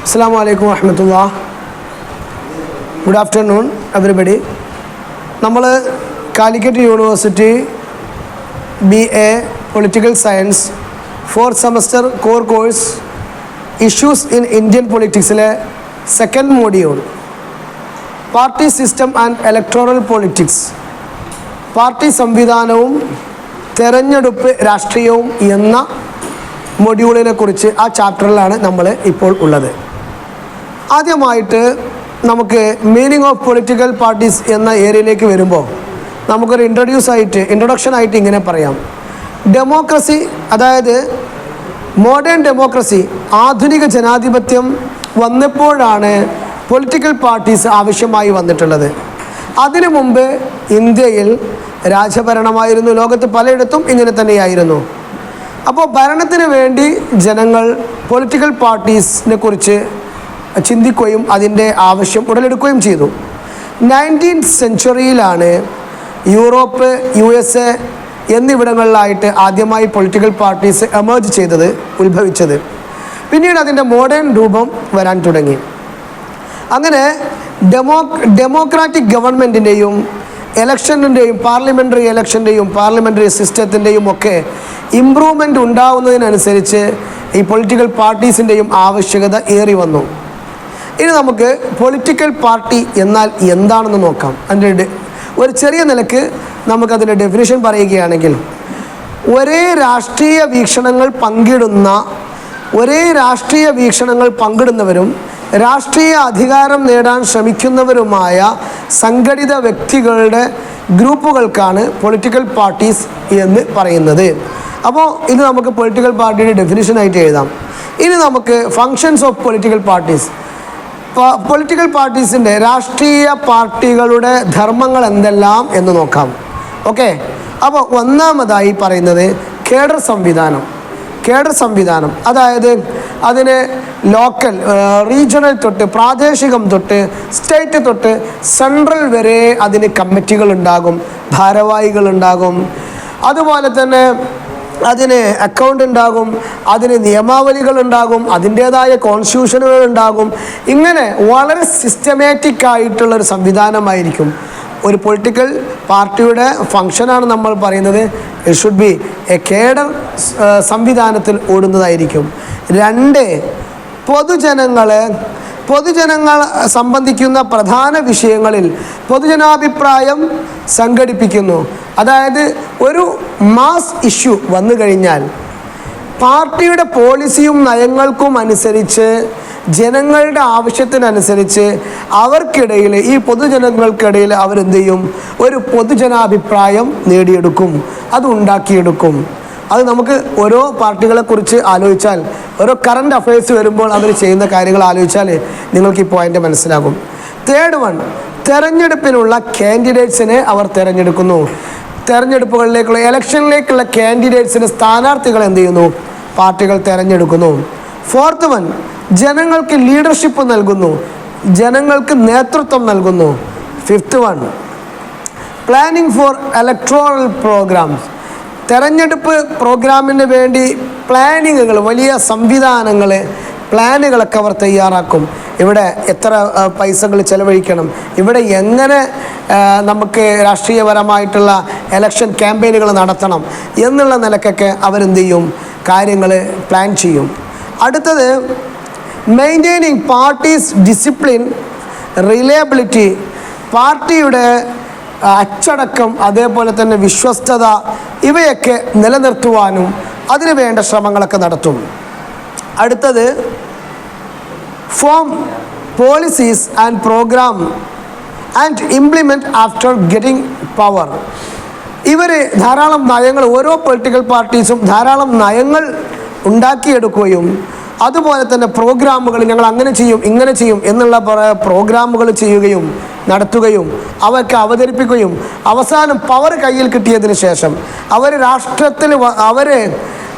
Assalamu alaikum warahmatullah. Good afternoon, everybody. നമ്മൾ Calicut university BA Political Science 4th semester core course Issues in Indian Politicsലെ second module Party System and Electoral Politics party സംവിധാനവും തെരഞ്ഞെടുപ്പ് രാഷ്ട്രീയവും എന്ന മൊഡ്യൂളിനെ കുറിച്ച് ആ ചാപ്റ്ററിലാണ് നമ്മൾ ഇപ്പോൾ ഉള്ളത്. ആദ്യമായിട്ട് നമുക്ക് മീനിങ് ഓഫ് പൊളിറ്റിക്കൽ പാർട്ടീസ് എന്ന ഏരിയയിലേക്ക് വരുമ്പോൾ നമുക്കൊരു ഇൻട്രൊഡക്ഷൻ ആയിട്ട് ഇങ്ങനെ പറയാം. ഡെമോക്രസി, അതായത് മോഡേൺ ഡെമോക്രസി, ആധുനിക ജനാധിപത്യം വന്നപ്പോഴാണ് പൊളിറ്റിക്കൽ പാർട്ടീസ് ആവശ്യമായി വന്നിട്ടുള്ളത്. അതിനു മുമ്പ് ഇന്ത്യയിൽ രാജഭരണമായിരുന്നു. ലോകത്ത് പലയിടത്തും ഇങ്ങനെ തന്നെയായിരുന്നു. അപ്പോൾ ഭരണത്തിന് വേണ്ടി ജനങ്ങൾ പൊളിറ്റിക്കൽ പാർട്ടീസിനെ കുറിച്ച് ചിന്തിക്കുകയും അതിൻ്റെ ആവശ്യം ഉടലെടുക്കുകയും ചെയ്തു. 19th സെഞ്ച്വറിയിലാണ് യൂറോപ്പ്, USA എന്നിവിടങ്ങളിലായിട്ട് ആദ്യമായി പൊളിറ്റിക്കൽ പാർട്ടീസ് എമേർജ് ചെയ്തത്, ഉത്ഭവിച്ചത്. പിന്നീട് അതിൻ്റെ മോഡേൺ രൂപം വരാൻ തുടങ്ങി. അങ്ങനെ ഡെമോക്രാറ്റിക് ഗവൺമെൻറ്റിൻ്റെയും ഇലക്ഷൻ്റെയും പാർലമെൻ്ററി ഇലക്ഷൻ്റെയും പാർലമെൻ്ററി സിസ്റ്റത്തിൻ്റെയും ഒക്കെ ഇമ്പ്രൂവ്മെൻ്റ് ഉണ്ടാവുന്നതിനനുസരിച്ച് ഈ പൊളിറ്റിക്കൽ പാർട്ടീസിൻ്റെയും ആവശ്യകത ഏറി വന്നു. ഇനി നമുക്ക് പൊളിറ്റിക്കൽ പാർട്ടി എന്നാൽ എന്താണെന്ന് നോക്കാം. അതിൻ്റെ ഒരു ചെറിയ നിലക്ക് നമുക്കതിൻ്റെ ഡെഫിനിഷൻ പറയുകയാണെങ്കിൽ, ഒരേ രാഷ്ട്രീയ വീക്ഷണങ്ങൾ പങ്കിടുന്നവരും രാഷ്ട്രീയ അധികാരം നേടാൻ ശ്രമിക്കുന്നവരുമായ സംഘടിത വ്യക്തികളുടെ ഗ്രൂപ്പുകൾക്കാണ് പൊളിറ്റിക്കൽ പാർട്ടീസ് എന്ന് പറയുന്നത്. അപ്പോൾ ഇത് നമുക്ക് പൊളിറ്റിക്കൽ പാർട്ടിയുടെ ഡെഫിനിഷനായിട്ട് എഴുതാം. ഇനി നമുക്ക് functions of political parties, political പാർട്ടീസിൻ്റെ രാഷ്ട്രീയ പാർട്ടികളുടെ ധർമ്മങ്ങൾ എന്തെല്ലാം എന്ന് നോക്കാം. ഓക്കെ, അപ്പോൾ ഒന്നാമതായി പറയുന്നത് കേഡർ സംവിധാനം, അതായത് അതിന് ലോക്കൽ, റീജിയണൽ തൊട്ട് പ്രാദേശികം തൊട്ട് സ്റ്റേറ്റ് തൊട്ട് സെൻട്രൽ വരെ അതിന് കമ്മിറ്റികളുണ്ടാകും, ഭാരവാഹികളുണ്ടാകും. അതുപോലെ തന്നെ അതിന് അക്കൗണ്ട് ഉണ്ടാകും, അതിന് നിയമാവലികളുണ്ടാകും, അതിൻ്റേതായ കോൺസ്റ്റിറ്റ്യൂഷനുകൾ ഉണ്ടാകും. ഇങ്ങനെ വളരെ സിസ്റ്റമാറ്റിക് ആയിട്ടുള്ളൊരു സംവിധാനമായിരിക്കും. ഒരു പൊളിറ്റിക്കൽ പാർട്ടിയുടെ ഫങ്ഷനാണ് നമ്മൾ പറയുന്നത്. It should be A cadre സംവിധാനത്തിൽ ഓടുന്നതായിരിക്കും. 2, പൊതുജനങ്ങൾ സംബന്ധിക്കുന്ന പ്രധാന വിഷയങ്ങളിൽ പൊതുജനാഭിപ്രായം സംഘടിപ്പിക്കുന്നു. അതായത് ഒരു മാസ് ഇഷ്യൂ വന്നു കഴിഞ്ഞാൽ പാർട്ടിയുടെ പോളിസിയും നയങ്ങൾക്കും അനുസരിച്ച്, ജനങ്ങളുടെ ആവശ്യത്തിനനുസരിച്ച് അവർക്കിടയിൽ, ഈ പൊതുജനങ്ങൾക്കിടയിൽ അവരെന്ത് ചെയ്യും? ഒരു പൊതുജനാഭിപ്രായം നേടിയെടുക്കും, അത് ഉണ്ടാക്കിയെടുക്കും. അത് നമുക്ക് ഓരോ പാർട്ടികളെക്കുറിച്ച് ആലോചിച്ചാൽ, ഓരോ കറണ്ട് അഫയേഴ്സ് വരുമ്പോൾ അവർ ചെയ്യുന്ന കാര്യങ്ങൾ ആലോചിച്ചാൽ നിങ്ങൾക്ക് ഈ പോയിൻ്റ് മനസ്സിലാകും. 3rd, തെരഞ്ഞെടുപ്പിനുള്ള കാൻഡിഡേറ്റ്സിനെ അവർ തിരഞ്ഞെടുക്കുന്നു. തെരഞ്ഞെടുപ്പുകളിലേക്കുള്ള ഇലക്ഷനിലേക്കുള്ള കാൻഡിഡേറ്റ്സിന് സ്ഥാനാർത്ഥികൾ എന്ത് ചെയ്യുന്നു? പാർട്ടികൾ തിരഞ്ഞെടുക്കുന്നു. 4th, ജനങ്ങൾക്ക് ലീഡർഷിപ്പ് നൽകുന്നു, ജനങ്ങൾക്ക് നേതൃത്വം നൽകുന്നു. 5th, planning four electoral programmes, തെരഞ്ഞെടുപ്പ് പ്രോഗ്രാമിന് വേണ്ടി പ്ലാനിങ്ങുകൾ, വലിയ സംവിധാനങ്ങൾ, പ്ലാനുകളൊക്കെ അവർ തയ്യാറാക്കും. ഇവിടെ എത്ര പൈസകൾ ചെലവഴിക്കണം, ഇവിടെ എങ്ങനെ നമുക്ക് രാഷ്ട്രീയപരമായിട്ടുള്ള ഇലക്ഷൻ ക്യാമ്പയിനുകൾ നടത്തണം എന്നുള്ള നിലക്കൊക്കെ അവരെന്ത് ചെയ്യും? കാര്യങ്ങൾ പ്ലാൻ ചെയ്യും. അടുത്തത്, മെയിൻറ്റെയിനിങ് പാർട്ടീസ് ഡിസിപ്ലിൻ, റിലയബിലിറ്റി, പാർട്ടിയുടെ അച്ചടക്കം, അതേപോലെ തന്നെ വിശ്വസ്തത, ഇവയൊക്കെ നിലനിർത്തുവാനും അതിനു വേണ്ട ശ്രമങ്ങളൊക്കെ നടത്തും. അടുത്തത്, form policies and program and implement after getting power. ഇവർ ധാരാളം നയങ്ങൾ, ഓരോ പൊളിറ്റിക്കൽ പാർട്ടീസും ധാരാളം നയങ്ങൾ ഉണ്ടാക്കിയെടുക്കുകയും അതുപോലെ തന്നെ പ്രോഗ്രാമുകൾ, ഞങ്ങൾ അങ്ങനെ ചെയ്യും ഇങ്ങനെ ചെയ്യും എന്നുള്ള പ്രോഗ്രാമുകൾ ചെയ്യുകയും നടത്തുകയും അവർക്ക് അവതരിപ്പിക്കുകയും അവസാനം പവർ കയ്യിൽ കിട്ടിയതിന് ശേഷം അവർ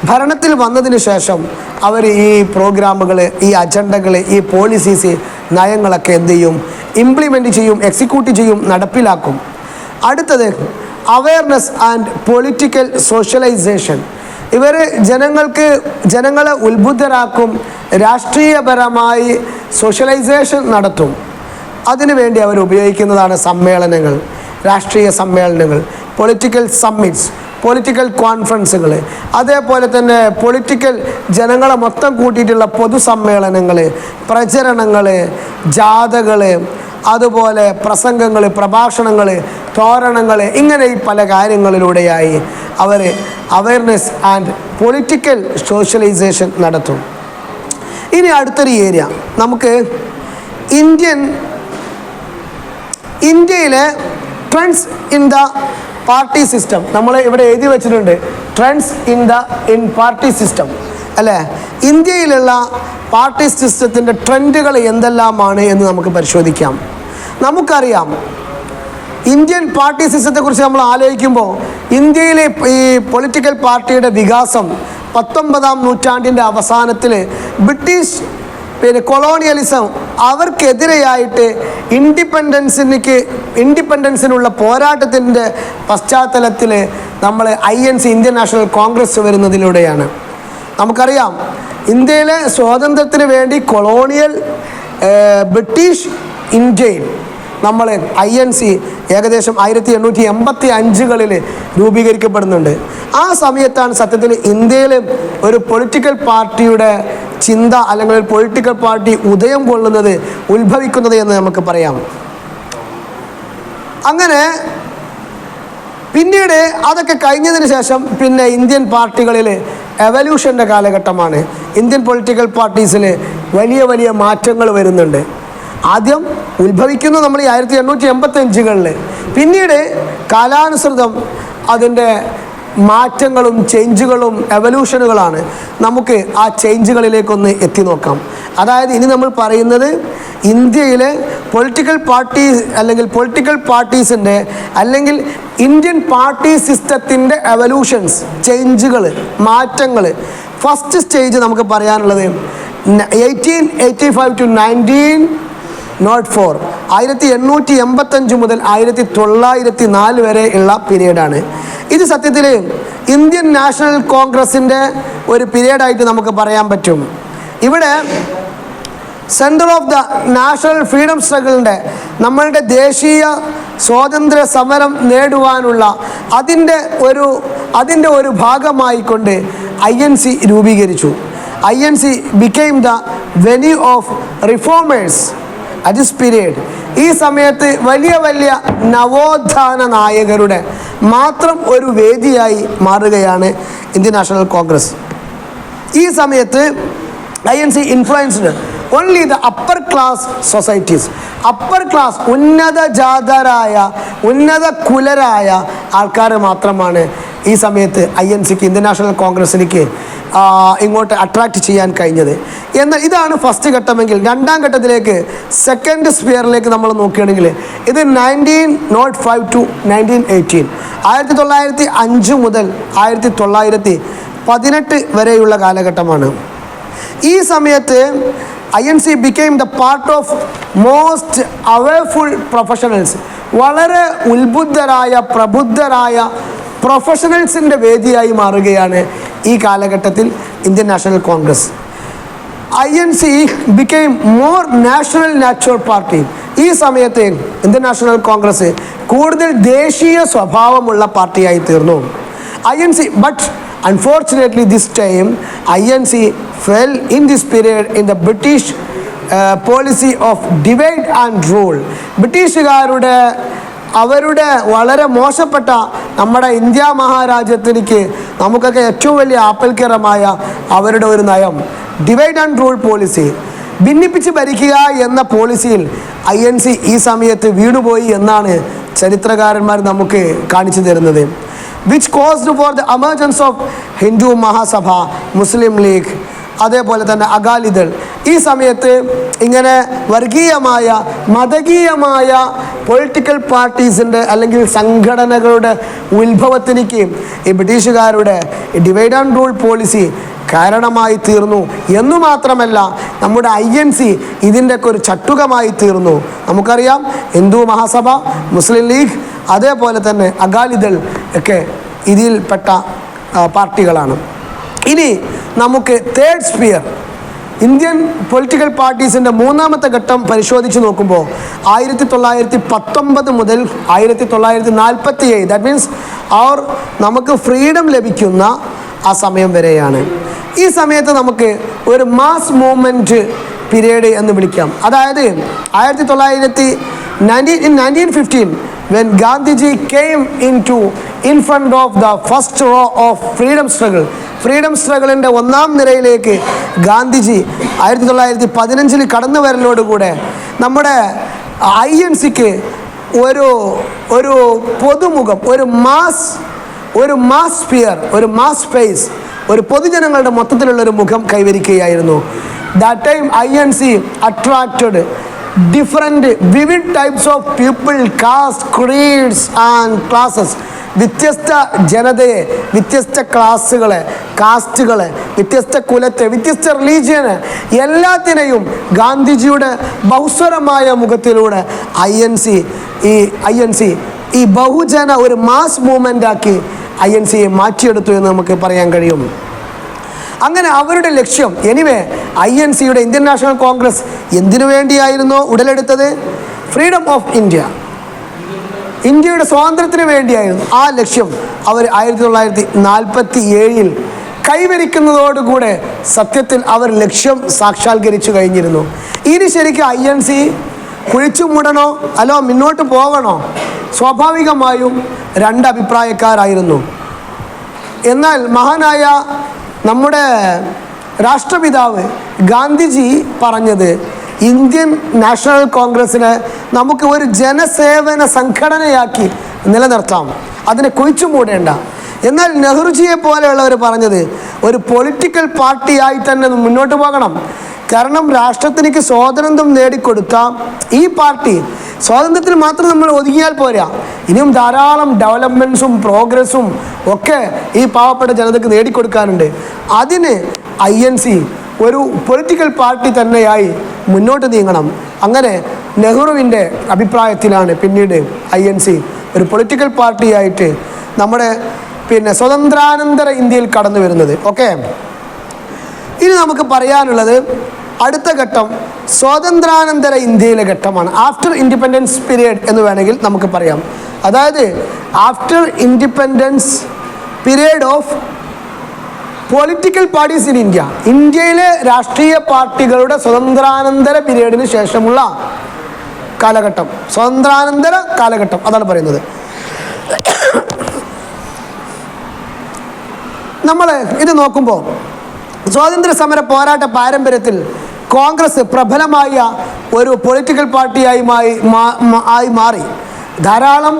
ഭരണത്തിൽ വന്നതിന് ശേഷം അവർ ഈ പ്രോഗ്രാമുകൾ, ഈ അജണ്ടകൾ, ഈ പോളിസീസ്, നയങ്ങളൊക്കെ എന്ത് ചെയ്യും? ഇംപ്ലിമെൻറ്റ് ചെയ്യും, എക്സിക്യൂട്ട് ചെയ്യും, നടപ്പിലാക്കും. അടുത്തത്, അവയർനെസ് ആൻഡ് പൊളിറ്റിക്കൽ സോഷ്യലൈസേഷൻ. ഇവർ ജനങ്ങളെ ഉത്ബുദ്ധരാക്കും, രാഷ്ട്രീയപരമായി സോഷ്യലൈസേഷൻ നടത്തും. അതിനുവേണ്ടി അവർ ഉപയോഗിക്കുന്നതാണ് സമ്മേളനങ്ങൾ, രാഷ്ട്രീയ സമ്മേളനങ്ങൾ, പൊളിറ്റിക്കൽ സമ്മിറ്റ്സ്, പൊളിറ്റിക്കൽ കോൺഫറൻസുകൾ, അതേപോലെ തന്നെ പൊളിറ്റിക്കൽ ജനങ്ങളെ മൊത്തം കൂട്ടിയിട്ടുള്ള പൊതുസമ്മേളനങ്ങൾ, പ്രചരണങ്ങൾ, ജാഥകൾ, അതുപോലെ പ്രസംഗങ്ങൾ, പ്രഭാഷണങ്ങൾ, തോരണങ്ങൾ, ഇങ്ങനെ ഈ പല കാര്യങ്ങളിലൂടെയായി അവർ അവയർനെസ് ആൻഡ് പൊളിറ്റിക്കൽ സോഷ്യലൈസേഷൻ നടത്തും. ഇനി അടുത്തൊരു ഏരിയ നമുക്ക് ഇന്ത്യയിലെ trends in the party system. നമ്മൾ ഇവിടെ എഴുതി വെച്ചിട്ടുണ്ട് ട്രെൻഡ്സ് ഇൻ പാർട്ടി സിസ്റ്റം അല്ലേ. ഇന്ത്യയിലുള്ള പാർട്ടി സിസ്റ്റത്തിൻ്റെ ട്രെൻഡുകൾ എന്തെല്ലാമാണ് എന്ന് നമുക്ക് പരിശോധിക്കാം. നമുക്കറിയാം ഇന്ത്യൻ പാർട്ടി സിസ്റ്റത്തെക്കുറിച്ച് നമ്മൾ ആലോചിക്കുമ്പോൾ ഇന്ത്യയിലെ ഈ പൊളിറ്റിക്കൽ പാർട്ടിയുടെ വികാസം 19-ാം നൂറ്റാണ്ടിൻ്റെ അവസാനത്തിൽ ബ്രിട്ടീഷ് കൊളോണിയലിസം അവർക്കെതിരെയായിട്ട് ഇൻഡിപെൻഡൻസിനുള്ള പോരാട്ടത്തിൻ്റെ പശ്ചാത്തലത്തിൽ നമ്മൾ INC ഇന്ത്യൻ നാഷണൽ കോൺഗ്രസ് വരുന്നതിലൂടെയാണ്. നമുക്കറിയാം ഇന്ത്യയിലെ സ്വാതന്ത്ര്യത്തിന് വേണ്ടി കൊളോണിയൽ ബ്രിട്ടീഷ് ഇന്ത്യയിൽ നമ്മൾ INC ഏകദേശം 1885-കളിൽ രൂപീകരിക്കപ്പെടുന്നുണ്ട്. ആ സമയത്താണ് സത്യത്തിൽ ഇന്ത്യയിൽ ഒരു പൊളിറ്റിക്കൽ പാർട്ടിയുടെ ചിന്ത അല്ലെങ്കിൽ ഒരു പൊളിറ്റിക്കൽ പാർട്ടി ഉദയം കൊള്ളുന്നത്, ഉത്ഭവിക്കുന്നത് എന്ന് നമുക്ക് പറയാം. അങ്ങനെ പിന്നീട് അതൊക്കെ കഴിഞ്ഞതിന് ശേഷം പിന്നെ ഇന്ത്യൻ പാർട്ടികളിൽ എവല്യൂഷൻ്റെ കാലഘട്ടമാണ്. ഇന്ത്യൻ പൊളിറ്റിക്കൽ പാർട്ടീസിൽ വലിയ വലിയ മാറ്റങ്ങൾ വരുന്നുണ്ട്. ആദ്യം ഉത്ഭവിക്കുന്നു നമ്മൾ ഈ 1885-കളിൽ, പിന്നീട് കാലാനുസൃതം അതിൻ്റെ മാറ്റങ്ങളും ചേഞ്ചുകളും എവല്യൂഷനുകളാണ്. നമുക്ക് ആ ചേഞ്ചുകളിലേക്കൊന്ന് എത്തി നോക്കാം. അതായത് ഇനി നമ്മൾ പറയുന്നത് ഇന്ത്യയിലെ പൊളിറ്റിക്കൽ പാർട്ടീസ് അല്ലെങ്കിൽ പൊളിറ്റിക്കൽ പാർട്ടീസിൻ്റെ അല്ലെങ്കിൽ ഇന്ത്യൻ പാർട്ടി സിസ്റ്റത്തിൻ്റെ എവല്യൂഷൻസ്, ചേഞ്ചുകൾ, മാറ്റങ്ങൾ. ഫസ്റ്റ് സ്റ്റേജ് നമുക്ക് പറയാനുള്ളത് 1885 to 1904, 1885 മുതൽ 1904 വരെ ഉള്ള പീരീഡാണ്. ഇത് സത്യത്തിൽ ഇന്ത്യൻ നാഷണൽ കോൺഗ്രസിൻ്റെ ഒരു പീരീഡായിട്ട് നമുക്ക് പറയാൻ പറ്റും. ഇവിടെ centre of the national freedom സ്ട്രഗിളിൻ്റെ, നമ്മളുടെ ദേശീയ സ്വാതന്ത്ര്യ സമരം നേടുവാനുള്ള അതിൻ്റെ ഒരു ഭാഗമായിക്കൊണ്ട് INC രൂപീകരിച്ചു. INC became the venue of reformers at this period. ഈ സമയത്ത് വലിയ വലിയ നവോത്ഥാന നായകരുടെ മാത്രം ഒരു വേദിയായി മാറുകയാണ് ഇന്ത്യൻ നാഷണൽ കോൺഗ്രസ്. ഈ സമയത്ത് INC influenced only the upper class societies. Upper class, ഉന്നത ജാതരായ, ഉന്നത കുലരായ ആൾക്കാർ മാത്രമാണ് ഈ സമയത്ത് INCക്ക്, ഇന്ത്യൻ നാഷണൽ കോൺഗ്രസിലേക്ക് ഇങ്ങോട്ട് അട്രാക്റ്റ് ചെയ്യാൻ കഴിഞ്ഞത്. എന്നാൽ ഇതാണ് ഫസ്റ്റ് ഘട്ടമെങ്കിൽ, രണ്ടാം ഘട്ടത്തിലേക്ക് സെക്കൻഡ് സ്ഫിയറിലേക്ക് നമ്മൾ നോക്കുകയാണെങ്കിൽ ഇത് 1905 to 1918, 1905 മുതൽ 1918 വരെയുള്ള കാലഘട്ടമാണ്. ഈ സമയത്ത് INC became the part of most awareful professionals. വളരെ ഉത്ബുദ്ധരായ, പ്രബുദ്ധരായ പ്രൊഫഷണൽസിൻ്റെ വേദിയായി മാറുകയാണ് ഈ കാലഘട്ടത്തിൽ Indian national Congress. INC became more national natural party. ഈ സമയത്ത് ഇന്ത്യൻ നാഷണൽ കോൺഗ്രസ് കൂടുതൽ ദേശീയ സ്വഭാവമുള്ള പാർട്ടിയായി തീർന്നു. INC, but unfortunately this time INC fell in this period in the British policy of divide and rule. ബ്രിട്ടീഷുകാരുടെ അവരുടെ വളരെ മോശപ്പെട്ട നമ്മുടെ ഇന്ത്യ മഹാരാജ്യത്തിലേക്ക് നമുക്കൊക്കെ ഏറ്റവും വലിയ ആപ്പൽക്കരമായ അവരുടെ ഒരു നയം, ഡിവൈഡ് ആൻഡ് റൂൾ പോളിസി, ഭിന്നിപ്പിച്ച് ഭരിക്കുക എന്ന പോളിസിയിൽ INC ഈ സമയത്ത് വീണുപോയി എന്നാണ് ചരിത്രകാരന്മാർ നമുക്ക് കാണിച്ചു തരുന്നത്. Which caused for the emergence of Hindu Mahasabha, Muslim league, അതേപോലെ തന്നെ അകാലിദൾ. ഈ സമയത്ത് ഇങ്ങനെ വർഗീയമായ, മതകീയമായ പൊളിറ്റിക്കൽ പാർട്ടീസിൻ്റെ അല്ലെങ്കിൽ സംഘടനകളുടെ ഉത്ഭവത്തിലേക്ക് ഈ ബ്രിട്ടീഷുകാരുടെ ഡിവൈഡ് ആൻഡ് റൂൾ പോളിസി കാരണമായി തീർന്നു എന്നു മാത്രമല്ല നമ്മുടെ INC ഇതിൻ്റെയൊക്കെ ഒരു ചട്ടുകമായി തീർന്നു. നമുക്കറിയാം ഹിന്ദു മഹാസഭ, മുസ്ലിം ലീഗ്, അതേപോലെ തന്നെ അകാലിദൾ ഒക്കെ ഇതിൽപ്പെട്ട പാർട്ടികളാണ്. ഇനി നമുക്ക് തേർഡ് സ്പിയർ, ഇന്ത്യൻ പൊളിറ്റിക്കൽ പാർട്ടീസിൻ്റെ മൂന്നാമത്തെ ഘട്ടം പരിശോധിച്ച് നോക്കുമ്പോൾ 1919 മുതൽ 1947, ദാറ്റ് മീൻസ് നമുക്ക് ഫ്രീഡം ലഭിക്കുന്ന ആ സമയം വരെയാണ്. ഈ സമയത്ത് നമുക്ക് ഒരു മാസ് മൂവ്മെൻറ്റ് പീരീഡ് എന്ന് വിളിക്കാം. അതായത് 1915 when Gandhiji came in front of the first row of freedom struggle, freedom സ്ട്രഗിളിൻ്റെ ഒന്നാം നിരയിലേക്ക് ഗാന്ധിജി 1915 കടന്നു വരലോടുകൂടെ നമ്മുടെ INCക്ക് ഒരു പൊതുമുഖം, ഒരു മാസ് സ്പിയർ, ഒരു മാസ് സ്പേസ്, ഒരു പൊതുജനങ്ങളുടെ മൊത്തത്തിലുള്ളൊരു മുഖം കൈവരിക്കുകയായിരുന്നു. That time INC attracted different vivid types of people, caste, creeds and classes. വ്യത്യസ്ത ജനതയെ, വ്യത്യസ്ത ക്ലാസ്സുകളെ, കാസ്റ്റുകളെ, വ്യത്യസ്ത കുലത്തെ, വ്യത്യസ്ത റിലീജിയനെ, എല്ലാത്തിനെയും ഗാന്ധിജിയുടെ ബഹുസ്വരമായ മുഖത്തിലൂടെ INC ഈ ബഹുജന ഒരു മാസ് മൂവ്മെൻ്റ് ആക്കി INCയെ മാറ്റിയെടുത്തു എന്ന് നമുക്ക് പറയാൻ കഴിയും. അങ്ങനെ അവരുടെ ലക്ഷ്യം, എനിവേ INCയുടെ ഇന്ത്യൻ നാഷണൽ കോൺഗ്രസ് എന്തിനു വേണ്ടിയായിരുന്നോ ഉടലെടുത്തത്? ഫ്രീഡം ഓഫ് ഇന്ത്യ, ഇന്ത്യയുടെ സ്വാതന്ത്ര്യത്തിന് വേണ്ടിയായിരുന്നു. ആ ലക്ഷ്യം അവർ 1947 കൈവരിക്കുന്നതോടുകൂടെ സത്യത്തിൽ അവർ ലക്ഷ്യം സാക്ഷാത്കരിച്ചു കഴിഞ്ഞിരുന്നു. ഇനി ശരിക്കും INC കുഴിച്ചു മൂടണോ അല്ലോ മുന്നോട്ട് പോകണോ? സ്വാഭാവികമായും രണ്ടഭിപ്രായക്കാരായിരുന്നു. എന്നാൽ മഹാനായ നമ്മുടെ രാഷ്ട്രപിതാവ് ഗാന്ധിജി പറഞ്ഞത്, ഇന്ത്യൻ നാഷണൽ കോൺഗ്രസിനെ നമുക്ക് ഒരു ജനസേവന സംഘടനയാക്കി നിലനിർത്താം, അതിനെ കുഴിച്ചു മൂടേണ്ട. എന്നാൽ നെഹ്റുജിയെ പോലെയുള്ളവർ പറഞ്ഞത് ഒരു പൊളിറ്റിക്കൽ പാർട്ടിയായി തന്നെ മുന്നോട്ട് പോകണം. കാരണം രാഷ്ട്രത്തിലേക്ക് സ്വാതന്ത്ര്യം നേടിക്കൊടുത്ത ഈ പാർട്ടി സ്വാതന്ത്ര്യത്തിന് മാത്രം നമ്മൾ ഒതുങ്ങിയാൽ പോരാ, ഇനിയും ധാരാളം ഡെവലപ്മെൻറ്റ്സും പ്രോഗ്രസ്സും ഒക്കെ ഈ പാവപ്പെട്ട ജനതയ്ക്ക് നേടിക്കൊടുക്കാനുണ്ട്. അതിന് INC ഒരു പൊളിറ്റിക്കൽ പാർട്ടി തന്നെയായി മുന്നോട്ട് നീങ്ങണം. അങ്ങനെ നെഹ്റുവിൻ്റെ അഭിപ്രായത്തിലാണ് പിന്നീട് INC ഒരു പൊളിറ്റിക്കൽ പാർട്ടിയായിട്ട് നമ്മുടെ സ്വതന്ത്രാനന്തര ഇന്ത്യയിൽ കടന്നു വരുന്നത്. ഓക്കെ, ഇനി നമുക്ക് പറയാനുള്ളത് അടുത്ത ഘട്ടം സ്വാതന്ത്ര്യാനന്തര ഇന്ത്യയിലെ ഘട്ടമാണ്. ആഫ്റ്റർ ഇൻഡിപെൻഡൻസ് പീരിയഡ് എന്ന് വേണമെങ്കിൽ നമുക്ക് പറയാം. അതായത് after independence period of political parties in India, ഇന്ത്യയിലെ രാഷ്ട്രീയ പാർട്ടികളുടെ സ്വതന്ത്രാനന്തര പീരീഡിന് ശേഷമുള്ള കാലഘട്ടം, സ്വതന്ത്രാനന്തര കാലഘട്ടം അതാണ് പറയുന്നത്. നമ്മൾ ഇത് നോക്കുമ്പോൾ സ്വാതന്ത്ര്യ സമര പോരാട്ട പാരമ്പര്യത്തിൽ കോൺഗ്രസ് പ്രബലമായ ഒരു പൊളിറ്റിക്കൽ പാർട്ടിയായി മാറി. ധാരാളം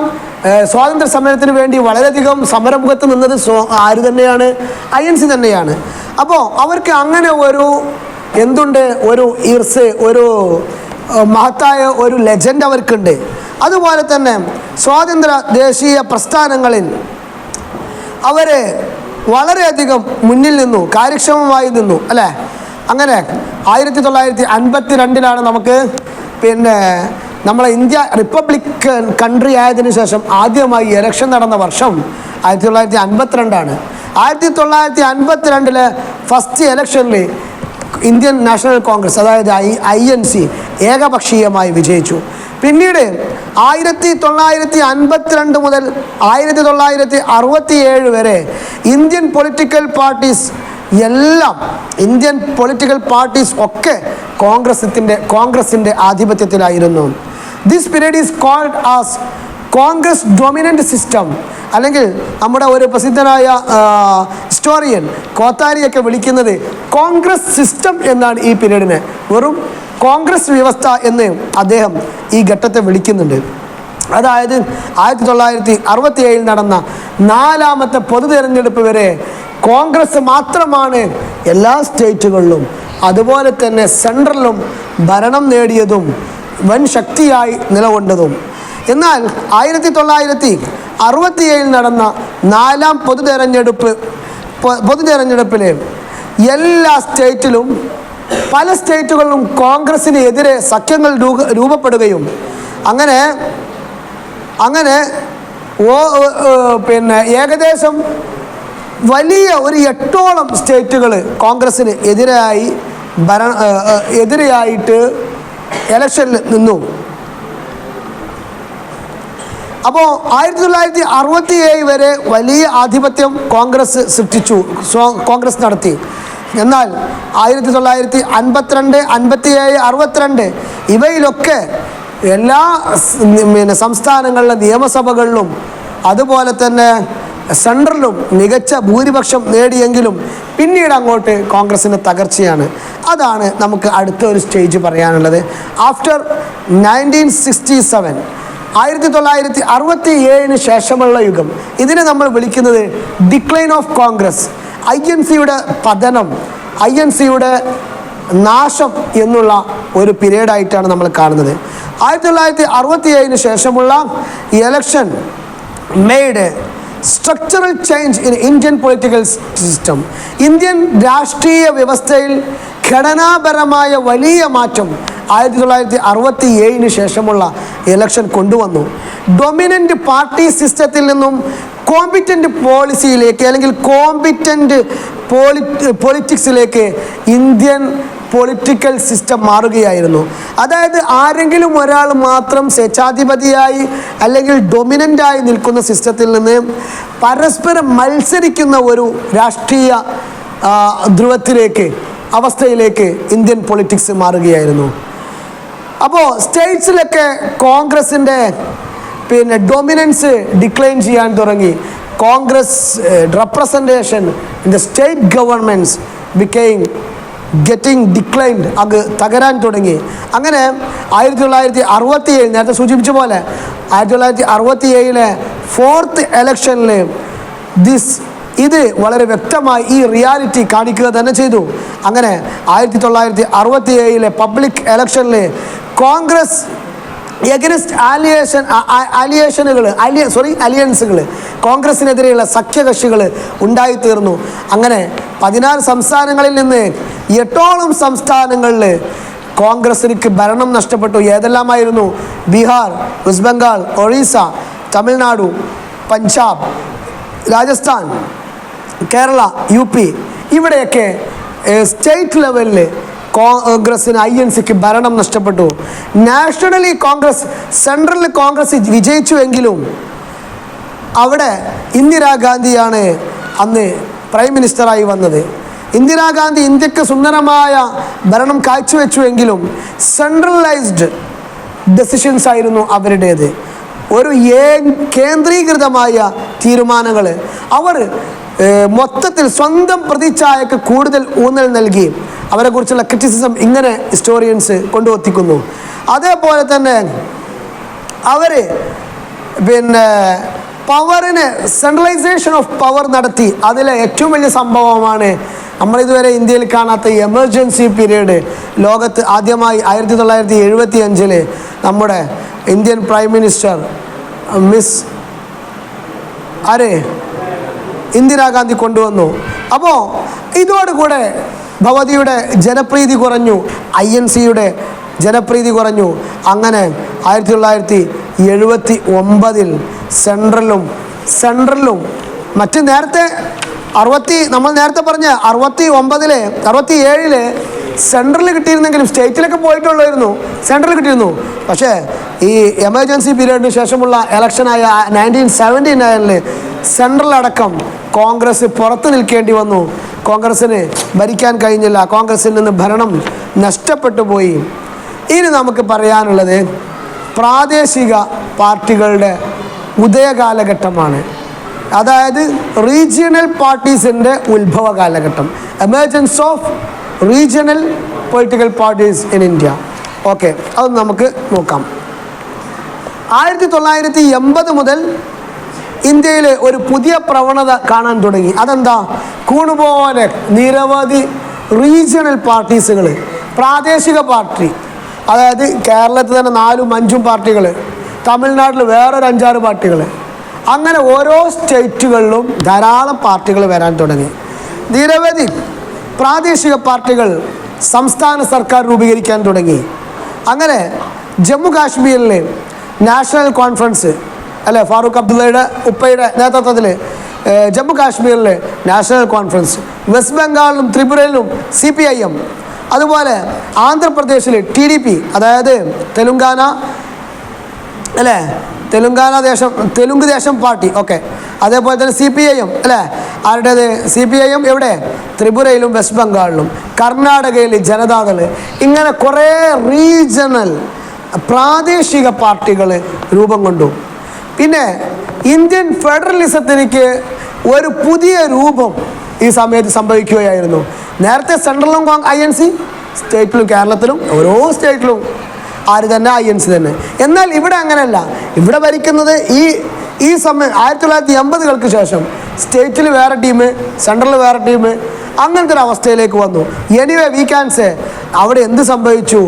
സ്വാതന്ത്ര്യ സമരത്തിന് വേണ്ടി വളരെയധികം സമരമുഖത്ത് നിന്നത് ആര് തന്നെയാണ്? INC തന്നെയാണ്. അപ്പോൾ അവർക്ക് അങ്ങനെ ഒരു ഈർസ്, ഒരു മഹത്തായ ഒരു ലെജൻഡ് അവർക്കുണ്ട്. അതുപോലെ തന്നെ സ്വാതന്ത്ര്യ ദേശീയ പ്രസ്ഥാനങ്ങളിൽ അവർ വളരെയധികം മുന്നിൽ നിന്നു, കാര്യക്ഷമമായി നിന്നു, അല്ലേ? അങ്ങനെ 1952 നമുക്ക് നമ്മളെ ഇന്ത്യ റിപ്പബ്ലിക്കൻ കൺട്രി ആയതിനു ശേഷം ആദ്യമായി ഇലക്ഷൻ നടന്ന വർഷം 1952. 1952 ഫസ്റ്റ് ഇലക്ഷനിൽ ഇന്ത്യൻ നാഷണൽ കോൺഗ്രസ്, അതായത് INC ഏകപക്ഷീയമായി വിജയിച്ചു. പിന്നീട് 1952 മുതൽ 1967 വരെ ഇന്ത്യൻ പൊളിറ്റിക്കൽ പാർട്ടീസ് ഒക്കെ കോൺഗ്രസിൻ്റെ ആധിപത്യത്തിലായിരുന്നു. This period is called as Congress dominant system, അല്ലെങ്കിൽ നമ്മുടെ ഒരു പ്രസിദ്ധനായ ഹിസ്റ്റോറിയൻ കോത്താരിയൊക്കെ വിളിക്കുന്നത് കോൺഗ്രസ് സിസ്റ്റം എന്നാണ് ഈ പീരീഡിനെ. വെറും കോൺഗ്രസ് വ്യവസ്ഥ എന്ന് അദ്ദേഹം ഈ ഘട്ടത്തെ വിളിക്കുന്നുണ്ട്. അതായത് 1967 നടന്ന 4ാമത്തെ പൊതു തെരഞ്ഞെടുപ്പ് വരെ കോൺഗ്രസ് മാത്രമാണ് എല്ലാ സ്റ്റേറ്റുകളിലും അതുപോലെ തന്നെ സെൻട്രലിലും ഭരണം നേടിയതും വൻ ശക്തിയായി നിലകൊണ്ടതും. എന്നാൽ 1967 നടന്ന 4ാം പൊതു തെരഞ്ഞെടുപ്പിൽ എല്ലാ സ്റ്റേറ്റിലും പല സ്റ്റേറ്റുകളിലും കോൺഗ്രസിന് എതിരെ സഖ്യങ്ങൾ രൂപപ്പെടുകയും അങ്ങനെ ഏകദേശം വലിയ ഒരു 8ഓളം സ്റ്റേറ്റുകൾ കോൺഗ്രസിന് എതിരായി എതിരെയായിട്ട് ഇലക്ഷനിൽ നിന്നു. അപ്പോൾ 1967 വരെ വലിയ ആധിപത്യം കോൺഗ്രസ് സൃഷ്ടിച്ചു, കോൺഗ്രസ് നടത്തി. എന്നാൽ 1952, 57, 62 ഇവയിലൊക്കെ എല്ലാ സംസ്ഥാനങ്ങളിലെ നിയമസഭകളിലും അതുപോലെ തന്നെ സെൻട്രലിലും മികച്ച ഭൂരിപക്ഷം നേടിയെങ്കിലും പിന്നീട് അങ്ങോട്ട് കോൺഗ്രസിൻ്റെ തകർച്ചയാണ്. അതാണ് നമുക്ക് അടുത്ത ഒരു സ്റ്റേജ് പറയാനുള്ളത്. ആഫ്റ്റർ 1967, 1967 ശേഷമുള്ള യുഗം, ഇതിനെ നമ്മൾ വിളിക്കുന്നത് ഡിക്ലൈൻ ഓഫ് കോൺഗ്രസ്, INCയുടെ പതനം, INCയുടെ നാശം എന്നുള്ള ഒരു പീരീഡായിട്ടാണ് നമ്മൾ കാണുന്നത്. 1967 ശേഷമുള്ള election made structural change in Indian political system. Indian രാഷ്ട്രീയ വ്യവസ്ഥയിൽ ഘടനാപരമായ വലിയ മാറ്റം 1967 ശേഷമുള്ള ഇലക്ഷൻ കൊണ്ടുവന്നു. ഡൊമിനൻ്റ് പാർട്ടി സിസ്റ്റത്തിൽ നിന്നും കോമ്പിറ്റൻ്റ് പോളിസിയിലേക്ക് അല്ലെങ്കിൽ കോമ്പിറ്റൻ്റ് പൊളിറ്റിക്സിലേക്ക് ഇന്ത്യൻ പൊളിറ്റിക്കൽ സിസ്റ്റം മാറുകയായിരുന്നു. അതായത് ആരെങ്കിലും ഒരാൾ മാത്രം സ്വേച്ഛാധിപതിയായി അല്ലെങ്കിൽ ഡൊമിനൻ്റായി നിൽക്കുന്ന സിസ്റ്റത്തിൽ നിന്ന് പരസ്പരം മത്സരിക്കുന്ന ഒരു രാഷ്ട്രീയ അവസ്ഥയിലേക്ക് ഇന്ത്യൻ പൊളിറ്റിക്സ് മാറുകയായിരുന്നു. അപ്പോൾ സ്റ്റേറ്റ്സിലൊക്കെ കോൺഗ്രസിൻ്റെ ഡൊമിനൻസ് ഡിക്ലൈൻ ചെയ്യാൻ തുടങ്ങി. Congress representation in the state governments getting declined, അത് തകരാൻ തുടങ്ങി. അങ്ങനെ 1967, നേരത്തെ സൂചിപ്പിച്ച പോലെ 1967 4th ഇലക്ഷനിൽ ഇത് വളരെ വ്യക്തമായി ഈ റിയാലിറ്റി കാണിക്കുക തന്നെ ചെയ്തു. അങ്ങനെ 1967 പബ്ലിക് ഇലക്ഷനിൽ കോൺഗ്രസ് എഗനിസ്റ്റ് അലിയൻസുകൾ, കോൺഗ്രസിനെതിരെയുള്ള സഖ്യകക്ഷികൾ ഉണ്ടായിത്തീർന്നു. അങ്ങനെ 14 സംസ്ഥാനങ്ങളിൽ നിന്ന് 8ഓളം സംസ്ഥാനങ്ങളിൽ കോൺഗ്രസിന് ഭരണം നഷ്ടപ്പെട്ടു. ഏതെല്ലാമായിരുന്നു? Bihar, West Bengal, Orissa, Tamil Nadu, Punjab, Rajasthan, Kerala, UP. ഇവിടെയൊക്കെ സ്റ്റേറ്റ് ലെവലിൽ കോൺഗ്രസിന് INCക്ക് ഭരണം നഷ്ടപ്പെട്ടു. നാഷണലി കോൺഗ്രസ്, സെൻട്രലിൽ കോൺഗ്രസ് വിജയിച്ചുവെങ്കിലും അവിടെ ഇന്ദിരാഗാന്ധിയാണ് അന്ന് പ്രൈം മിനിസ്റ്ററായി വന്നത്. ഇന്ദിരാഗാന്ധി ഇന്ത്യക്ക് സുന്ദരമായ ഭരണം കാഴ്ചവെച്ചുവെങ്കിലും സെൻട്രലൈസ്ഡ് ഡെസിഷൻസ് ആയിരുന്നു അവരുടേത്. ഒരു കേന്ദ്രീകൃതമായ തീരുമാനങ്ങൾ അവർ മൊത്തത്തിൽ സ്വന്തം പ്രതിച്ഛായക്ക് കൂടുതൽ ഊന്നൽ നൽകി. അവരെക്കുറിച്ചുള്ള ക്രിറ്റിസിസം ഇങ്ങനെ ഹിസ്റ്റോറിയൻസ് കൊണ്ടുവത്തിക്കുന്നു. അതേപോലെ തന്നെ അവർ പവറിന് സെൻട്രലൈസേഷൻ ഓഫ് പവർ നടത്തി. അതിലെ ഏറ്റവും വലിയ സംഭവമാണ് നമ്മളിതുവരെ ഇന്ത്യയിൽ കാണാത്ത എമർജൻസി പീരീഡ്. ലോകത്ത് ആദ്യമായി 1975 നമ്മുടെ ഇന്ത്യൻ പ്രൈം മിനിസ്റ്റർ ഇന്ദിരാഗാന്ധി കൊണ്ടുവന്നു. അപ്പോൾ ഇതോടുകൂടെ ഭവതിയുടെ ജനപ്രീതി കുറഞ്ഞു, INCയുടെ ജനപ്രീതി കുറഞ്ഞു. അങ്ങനെ 1979 സെൻട്രലും മറ്റ് നേരത്തെ നമ്മൾ നേരത്തെ പറഞ്ഞ 67 സെൻട്രൽ കിട്ടിയിരുന്നെങ്കിലും സ്റ്റേറ്റിലൊക്കെ പോയിട്ടുള്ളായിരുന്നു, സെൻട്രൽ കിട്ടിയിരുന്നു. പക്ഷേ ഈ എമർജൻസി പീരീഡിന് ശേഷമുള്ള ഇലക്ഷനായ 1979 സെൻട്രൽ അടക്കം കോൺഗ്രസ് പുറത്തു നിൽക്കേണ്ടി വന്നു. കോൺഗ്രസ്സിന് ഭരിക്കാൻ കഴിഞ്ഞില്ല, കോൺഗ്രസിൽ നിന്ന് ഭരണം നഷ്ടപ്പെട്ടു പോയി. ഇനി നമുക്ക് പറയാനുള്ളത് പ്രാദേശിക പാർട്ടികളുടെ ഉദയകാലഘട്ടമാണ്. അതായത് റീജിയണൽ പാർട്ടീസിൻ്റെ ഉത്ഭവ കാലഘട്ടം, emergence of regional political parties in India. Okay, അത് നമുക്ക് നോക്കാം. 1980 മുതൽ ഇന്ത്യയിൽ ഒരു പുതിയ പ്രവണത കാണാൻ തുടങ്ങി. അതെന്താ? കൂണുപോലെ നിരവധി റീജിയണൽ പാർട്ടീസുകൾ, പ്രാദേശിക പാർട്ടി, അതായത് കേരളത്തിൽ തന്നെ 4ഉം 5ഉം പാർട്ടികൾ, തമിഴ്നാട്ടിൽ വേറൊരു 5-6 പാർട്ടികൾ, അങ്ങനെ ഓരോ സ്റ്റേറ്റുകളിലും ധാരാളം പാർട്ടികൾ വരാൻ തുടങ്ങി. നിരവധി പ്രാദേശിക പാർട്ടികൾ സംസ്ഥാന സർക്കാർ രൂപീകരിക്കാൻ തുടങ്ങി. അങ്ങനെ ജമ്മു കാശ്മീരിൽ നാഷണൽ കോൺഫറൻസ് അല്ലേ, ഫാറൂഖ് അബ്ദുള്ളയുടെ ഉപ്പയുടെ നേതൃത്വത്തിൽ ജമ്മു കാശ്മീരിൽ നാഷണൽ കോൺഫറൻസ്, വെസ്റ്റ് ബംഗാളിലും ത്രിപുരയിലും CPIM, അതുപോലെ ആന്ധ്രാപ്രദേശിൽ TDP, അതായത് തെലുങ്കാന അല്ലേ, തെലുങ്ക് ദേശം പാർട്ടി, ഓക്കെ. അതേപോലെ തന്നെ CPIM അല്ലേ, ആരുടേത്? CPIM എവിടെ? ത്രിപുരയിലും വെസ്റ്റ് ബംഗാളിലും. കർണാടകയിൽ ജനതാദൾ. ഇങ്ങനെ കുറേ റീജിയണൽ പ്രാദേശിക പാർട്ടികൾ രൂപം കൊണ്ടു. പിന്നെ ഇന്ത്യൻ ഫെഡറലിസത്തിലേക്ക് ഒരു പുതിയ രൂപം ഈ സമയത്ത് സംഭവിക്കുകയായിരുന്നു. നേരത്തെ സെൻട്രലും INC, സ്റ്റേറ്റിലും കേരളത്തിലും ഓരോ സ്റ്റേറ്റിലും ആര് തന്നെ INC തന്നെ. എന്നാൽ ഇവിടെ അങ്ങനെയല്ല. ഇവിടെ ഭരിക്കുന്നത് ഈ സമയം 1980-കൾക്ക് ശേഷം സ്റ്റേറ്റിൽ വേറെ ടീം, സെൻട്രൽ വേറെ ടീം, അങ്ങനത്തെ ഒരു അവസ്ഥയിലേക്ക് വന്നു. എനിവേ വി ക്യാൻ സേ അവിടെ എന്ത് സംഭവിച്ചു?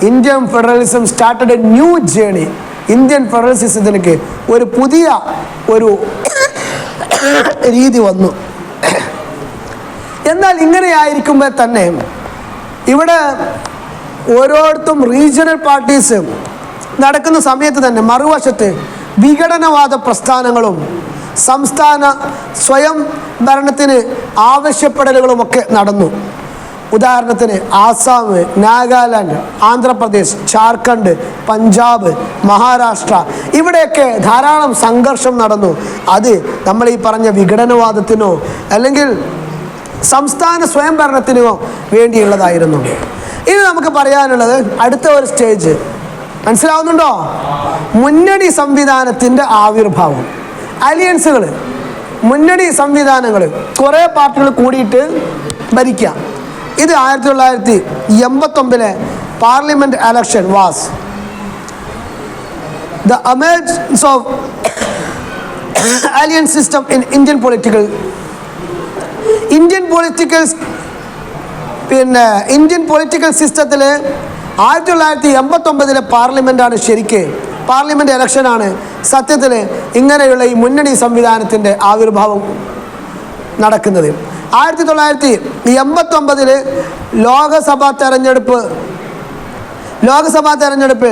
Indian federalism started a new journey. Indian ഫെഡറലിസത്തിലേക്ക് ഒരു പുതിയ ഒരു രീതി വന്നു. എന്നാൽ ഇങ്ങനെയായിരിക്കുമ്പോൾ തന്നെ ഇവിടെ ഓരോരുത്തും റീജിയണൽ പാർട്ടീസ് നടക്കുന്ന സമയത്ത് തന്നെ മറുവശത്ത് വിഘടനവാദ പ്രസ്ഥാനങ്ങളും സംസ്ഥാന സ്വയം ഭരണത്തിന് ആവശ്യപ്പെടലുകളുമൊക്കെ നടന്നു. ഉദാഹരണത്തിന് ആസാം, നാഗാലാൻഡ്, ആന്ധ്രാപ്രദേശ്, ജാർഖണ്ഡ്, പഞ്ചാബ്, മഹാരാഷ്ട്ര ഇവിടെയൊക്കെ ധാരാളം സംഘർഷം നടന്നു. അത് നമ്മൾ ഈ പറഞ്ഞ വിഘടനവാദത്തിനോ അല്ലെങ്കിൽ സംസ്ഥാന സ്വയം ഭരണത്തിനോ വേണ്ടിയുള്ളതായിരുന്നു. ഇനി നമുക്ക് പറയാനുള്ളത് അടുത്ത ഒരു സ്റ്റേജ് മനസ്സിലാവുന്നുണ്ടോ? മുന്നണി സംവിധാനത്തിൻ്റെ ആവിർഭാവം. അലിയൻസുകൾ, മുന്നണി സംവിധാനങ്ങൾ, കുറേ പാർട്ടികൾ കൂടിയിട്ട് ഭരിക്കുക. ഇത് 1989 parliament election was the emergence of aliens system in Indian political സിസ്റ്റത്തിൽ 1989 പാർലമെൻറ്റാണ് ശരിക്ക്, പാർലമെൻറ്റ് ഇലക്ഷനാണ് സത്യത്തിൽ ഇങ്ങനെയുള്ള ഈ മുന്നണി സംവിധാനത്തിൻ്റെ ആവിർഭാവം നടക്കുന്നത്. 1989 ലോകസഭാ തെരഞ്ഞെടുപ്പ്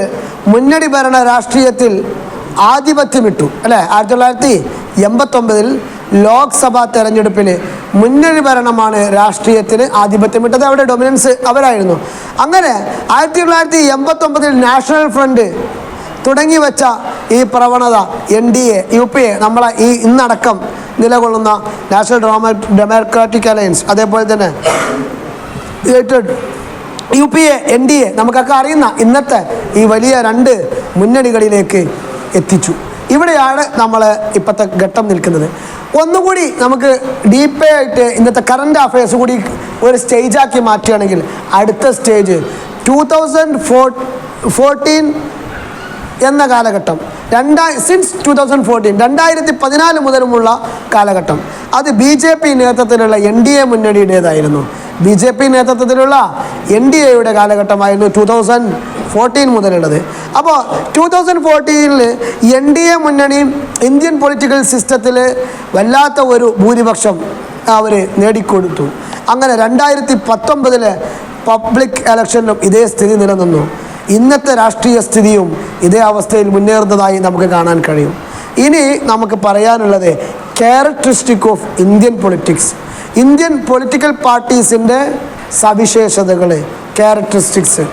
മുന്നണി ഭരണ രാഷ്ട്രീയത്തിൽ ആധിപത്യമിട്ടു അല്ലേ. 1989 ലോക്സഭാ തെരഞ്ഞെടുപ്പിൽ മുന്നണി ഭരണമാണ് രാഷ്ട്രീയത്തിന് ആധിപത്യമിട്ടത്. അവിടെ ഡൊമിനൻസ് അവരായിരുന്നു. അങ്ങനെ 1989 നാഷണൽ ഫ്രണ്ട് തുടങ്ങി വെച്ച ഈ പ്രവണത NDA, UPA, നമ്മളെ ഈ ഇന്നടക്കം നിലകൊള്ളുന്ന നാഷണൽ ഡെമോക്രാറ്റിക് അലയൻസ്, അതേപോലെ തന്നെ UPA, NDA നമുക്കൊക്കെ അറിയുന്ന ഇന്നത്തെ ഈ വലിയ രണ്ട് മുന്നണികളിലേക്ക് എത്തിച്ചു. ഇവിടെയാണ് നമ്മൾ ഇപ്പോഴത്തെ ഘട്ടം നിൽക്കുന്നത്. ഒന്നുകൂടി നമുക്ക് ഡീപ്പായിട്ട് ഇന്നത്തെ കറണ്ട് അഫയേഴ്സ് കൂടി ഒരു സ്റ്റേജാക്കി മാറ്റുകയാണെങ്കിൽ അടുത്ത സ്റ്റേജ് 2014 എന്ന കാലഘട്ടം, സിൻസ് 2014 മുതലുമുള്ള കാലഘട്ടം, അത് BJP നേതൃത്വത്തിലുള്ള NDA മുന്നണിയുടേതായിരുന്നു. BJP നേതൃത്വത്തിലുള്ള NDAയുടെ കാലഘട്ടമായിരുന്നു 2014 മുതലുള്ളത്. അപ്പോൾ 2014 NDA മുന്നണി ഇന്ത്യൻ പൊളിറ്റിക്കൽ സിസ്റ്റത്തിൽ വല്ലാത്ത ഒരു ഭൂരിപക്ഷം അവർ നേടിക്കൊടുത്തു. അങ്ങനെ 2019 പബ്ലിക് ഇലക്ഷനിലും ഇതേ സ്ഥിതി നിലനിന്നു. ഇന്നത്തെ രാഷ്ട്രീയ സ്ഥിതിയും ഇതേ അവസ്ഥയിൽ മുന്നേറുന്നതായി നമുക്ക് കാണാൻ കഴിയും. ഇനി നമുക്ക് പറയാനുള്ളത് characteristic of Indian politics, Indian political പാർട്ടീസിൻ്റെ സവിശേഷതകൾ, ക്യാരക്ടറിസ്റ്റിക്സ്.